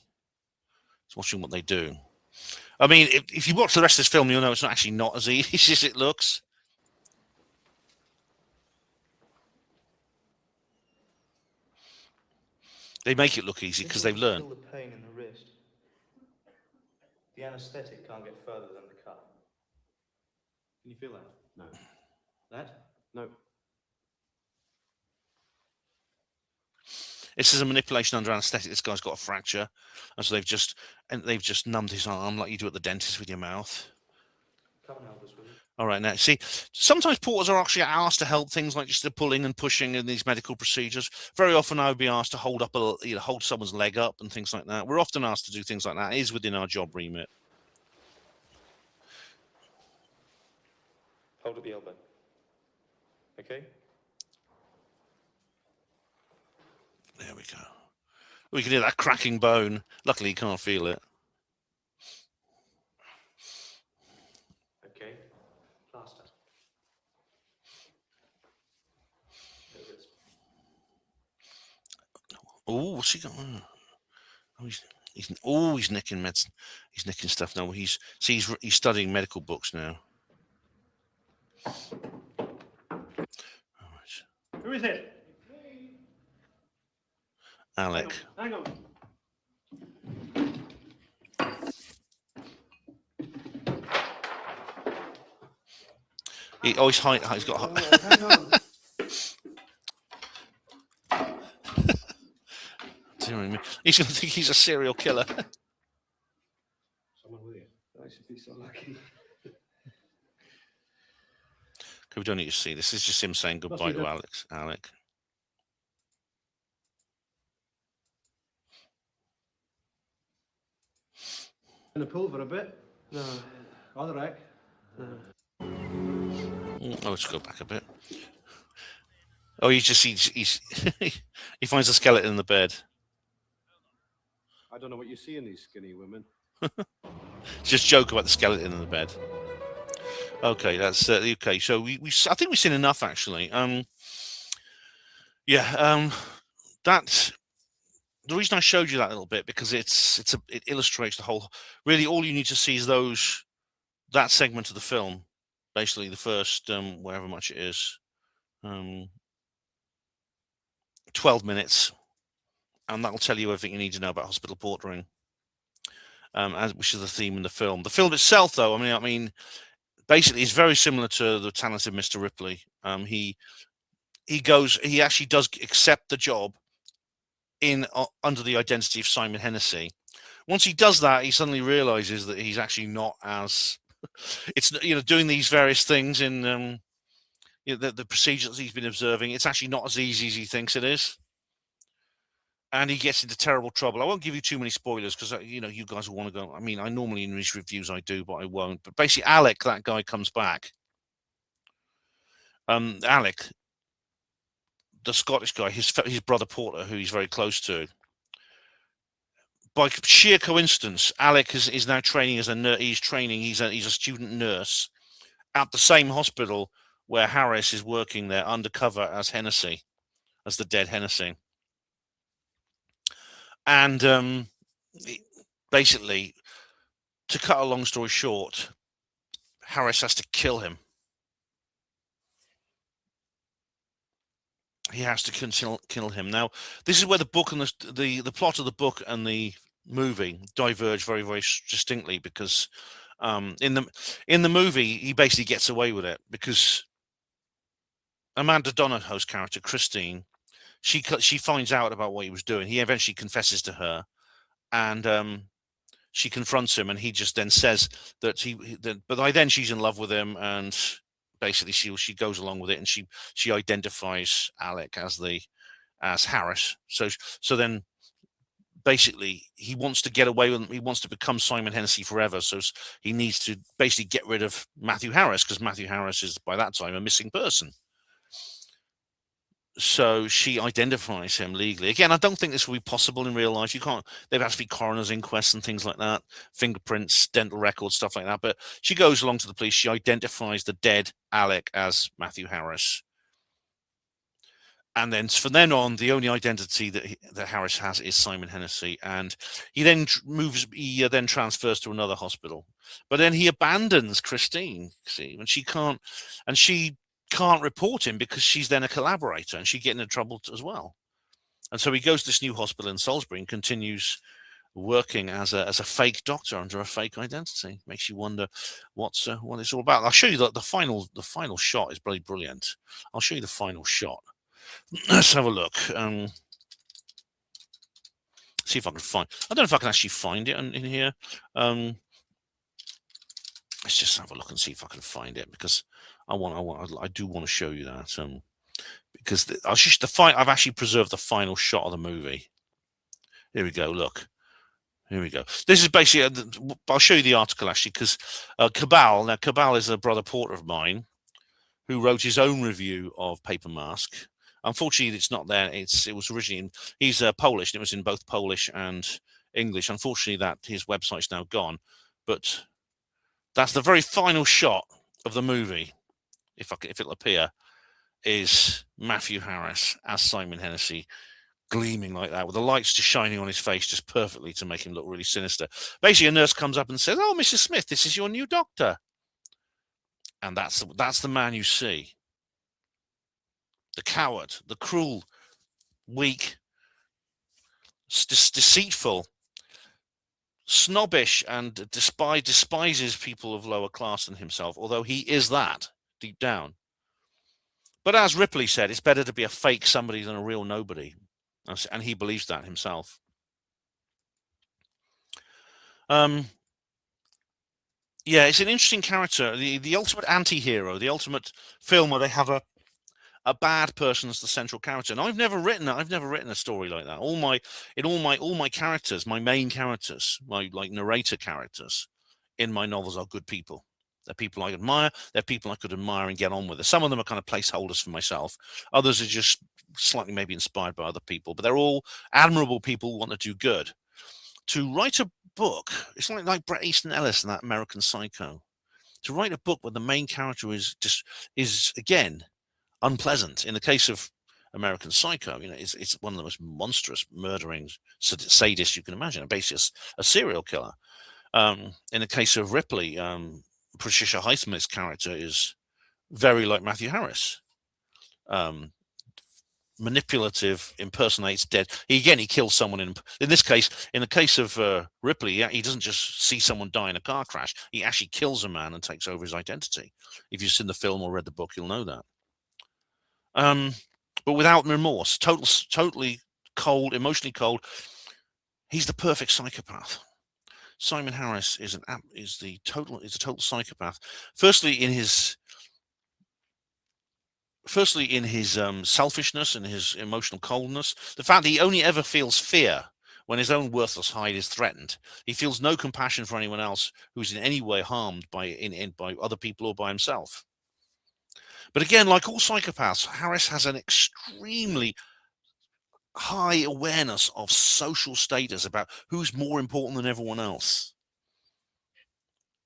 he's watching what they do. I mean, if you watch the rest of this film, you'll know it's actually not as easy as it looks. They make it look easy because they've learned. Feel the pain in the wrist. The anaesthetic can't get further than the cut. Can you feel that? No. That? No. This is a manipulation under anaesthetic. This guy's got a fracture, and so they've just numbed his arm like you do at the dentist with your mouth. Come and help us with it. All right, now see, sometimes porters are actually asked to help things like just the pulling and pushing in these medical procedures. Very often, I would be asked to hold someone's leg up and things like that. We're often asked to do things like that. It is within our job remit. Hold at the elbow. Okay? There we go. We can hear that cracking bone. Luckily, you can't feel it. Okay. Plaster. Oh, what's he got? He's nicking medicine. He's nicking stuff now. He's studying medical books now. All right. Who is it? Alec. Hang on. He's got. Hang on. He's going to think he's a serial killer. Someone with you. I should be so lucky. We don't need to see. This is just him saying goodbye to Alec. In the pool for a bit? No. On the rack? No. Oh, let's go back a bit. Oh, he finds a skeleton in the bed. I don't know what you see in these skinny women. Just joke about the skeleton in the bed. Okay, that's okay. So I think we've seen enough actually. That the reason I showed you that little bit because it illustrates the whole. Really, all you need to see is that segment of the film, basically the first whatever much it is. 12 minutes, and that'll tell you everything you need to know about hospital portering, which is the theme in the film. The film itself, though, I mean, basically, is very similar to The Talented Mr. Ripley. He actually does accept the job under the identity of Simon Hennessy. Once he does that, he suddenly realizes that he's actually not as it's doing these various things in the procedures he's been observing. It's actually not as easy as he thinks it is, and he gets into terrible trouble. I won't give you too many spoilers because you guys will want to go. I mean, I normally in these reviews I do, but I won't. But basically, Alec, that guy, comes back. Alec, the Scottish guy, his brother Porter, who he's very close to. By sheer coincidence, Alec is now training as a nurse. He's a student nurse at the same hospital where Harris is working there undercover as Hennessy, as the dead Hennessy. And basically, to cut a long story short, Harris has to kill him. He has to kill him. Now, this is where the book and the plot of the book and the movie diverge very, very distinctly, because in the movie he basically gets away with it because Amanda Donahoe's character Christine, she finds out about what he was doing. He eventually confesses to her, and she confronts him, and he just then says that but by then she's in love with him, and basically she goes along with it, and she identifies Alec as Harris. So then basically he wants to get away with him. He wants to become Simon Hennessy forever. So he needs to basically get rid of Matthew Harris, because Matthew Harris is by that time a missing person. So she identifies him legally. Again, I don't think this will be possible in real life. You can't. There has to be coroner's inquests and things like that, fingerprints, dental records, stuff like that. But she goes along to the police. She identifies the dead Alec as Matthew Harris. And then from then on, the only identity that Harris has is Simon Hennessy. And he then then transfers to another hospital. But then he abandons Christine, see, and she can't report him because she's then a collaborator, and she get into trouble as well. And so he goes to this new hospital in Salisbury and continues working as a fake doctor under a fake identity. Makes you wonder what it's all about. I'll show you the final shot is really brilliant. I'll show you the final shot. Let's have a look. See if I can find. I don't know if I can actually find it in here. Let's just have a look and see if I can find it, because I do want to show you that. Because I've actually preserved the final shot of the movie. Here we go. Look. Here we go. This is basically. I'll show you the article actually, because Cabal. Now Cabal is a brother Porter of mine, who wrote his own review of Paper Mask. Unfortunately, it's not there. It was originally he's Polish, and it was in both Polish and English. Unfortunately, that his website's now gone. But that's the very final shot of the movie. If it'll appear, is Matthew Harris as Simon Hennessy, gleaming like that, with the lights just shining on his face just perfectly to make him look really sinister. Basically, a nurse comes up and says, "Oh, Mrs. Smith, this is your new doctor," and that's the man you see. The coward, the cruel, weak, deceitful, snobbish, and despises people of lower class than himself, although he is that deep down. But as Ripley said, it's better to be a fake somebody than a real nobody, and he believes that himself. Yeah, it's an interesting character, the ultimate anti-hero, the ultimate film where they have a bad person as the central character. And I've never written a story like that. All my characters, my main characters, my narrator characters in my novels are good people. They're people I admire. They're people I could admire and get on with. Some of them are kind of placeholders for myself. Others are just slightly maybe inspired by other people. But they're all admirable people who want to do good. To write a book, it's like Bret Easton Ellis in that American Psycho. To write a book where the main character is again unpleasant. In the case of American Psycho, it's one of the most monstrous, murdering sadists you can imagine. Basically, a serial killer. In the case of Ripley, Patricia Highsmith's character is very like Matthew Harris. manipulative, impersonates dead. He kills someone in this case. In the case of Ripley, he doesn't just see someone die in a car crash. He actually kills a man and takes over his identity. If you've seen the film or read the book, you'll know that. But without remorse, totally cold, emotionally cold. He's the perfect psychopath. Simon Harris is a total psychopath. Firstly, in his selfishness and his emotional coldness, the fact that he only ever feels fear when his own worthless hide is threatened. He feels no compassion for anyone else who's in any way harmed by other people or by himself. But again, like all psychopaths, Harris has an extremely high awareness of social status, about who's more important than everyone else.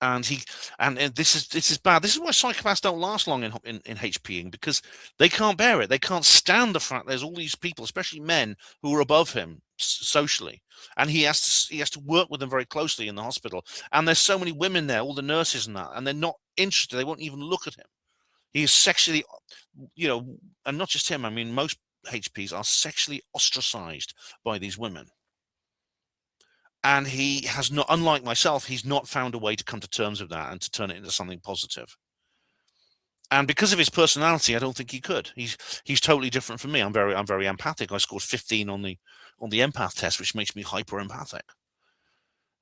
And this is bad. This is why psychopaths don't last long in HPing, because they can't bear it. They can't stand the fact there's all these people, especially men, who are above him socially, and he has to work with them very closely in the hospital. And there's so many women there, all the nurses and that, and they're not interested. They won't even look at him. He is sexually, and not just him. I mean, most HPs are sexually ostracized by these women. And he has not, unlike myself, he's not found a way to come to terms with that and to turn it into something positive. And because of his personality, I don't think he could. He's totally different from me. I'm very empathic. I scored 15 on the empath test, which makes me hyper empathic.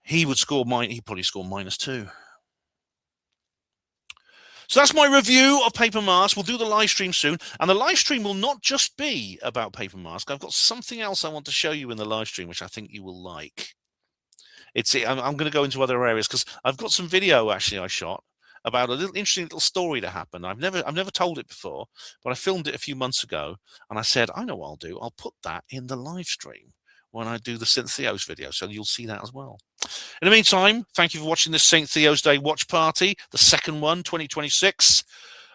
He'd probably score -2. So that's my review of Paper Mask. We'll do the live stream soon. And the live stream will not just be about Paper Mask. I've got something else I want to show you in the live stream, which I think you will like. I'm going to go into other areas because I've got some video actually I shot about a interesting little story that happened. I've never told it before, but I filmed it a few months ago, and I said, I know what I'll do. I'll put that in the live stream when I do the St. Theo's video, so you'll see that as well. In the meantime, thank you for watching this St. Theo's Day watch party, the second one, 2026.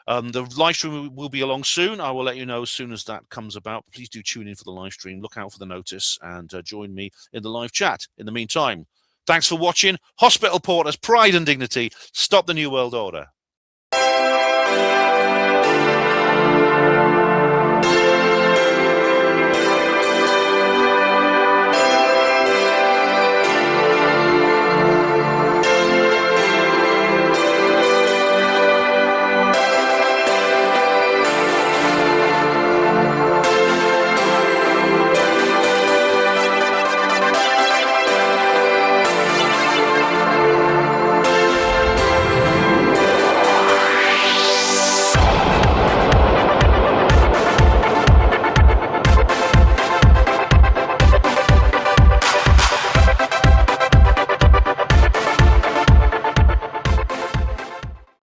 The live stream will be along soon. I will let you know as soon as that comes about. Please do tune in for the live stream. Look out for the notice and join me in the live chat. In the meantime, thanks for watching. Hospital Porters, pride and dignity. Stop the New World Order.